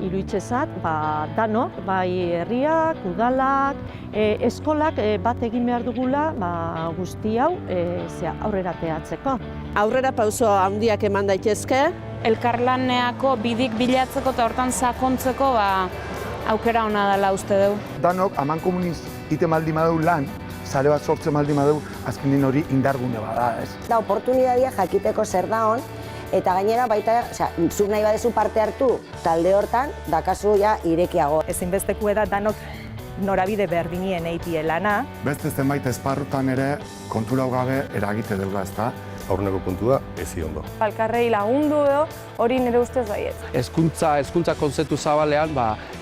iruditzezat, danok, bai herriak, udalak, eskolak bat egin behar dugula guzti hau aurrera ateratzeko. Aurrera pauso handiak eman daitezke. Elkarlaneako bidik bilatzeko eta hortan sakontzeko aukera ona dela uste dugu. Danok amankomuniz ite maldi madeu lan, sare bat sortzen maldi madeu, azkenin hori indargune bada, ez? Da oportunidadia jakiteko zer da hon, eta gainera baita, zuk nahi badezu parte hartu talde hortan, dakazu ja irekiago. Ezinbesteku da danok norabide berdinien eitie lana. Beste zenbait esparrutan ere konturau gabe eragite dugu, ezta? Aurreneko puntua ezi ondo. Elkarrei lagundu edo hori nire ustez baietz. Hezkuntza kontzeptu zabalean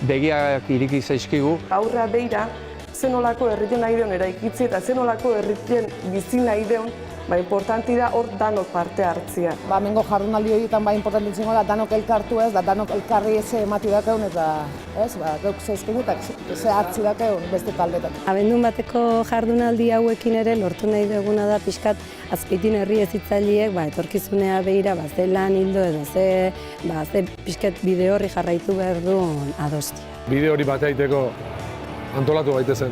begiak iriki zaizkigu. Aurra beira, zenolako herrien nahi deun eraikitzi eta zenolako herrien bizi nahi deun, importanti da hor danok parte hartzia. Hemengo jardunaldi horietan importanti zingo da danok elkartu ez, da danok elkarri eze emati dakeun eta geuk zeizkegu eta ze hartzi dakeun beste taldetan. Abendun bateko jardunaldi hauekin ere lortu nahi duguna da pixkat Azpeitin herri hezitzaileek etorkizunea begira ze lan hildo edo ze pixkat bide horri jarraitu behar duen adosti. Bide hori bat egiteko antolatu gaitezen.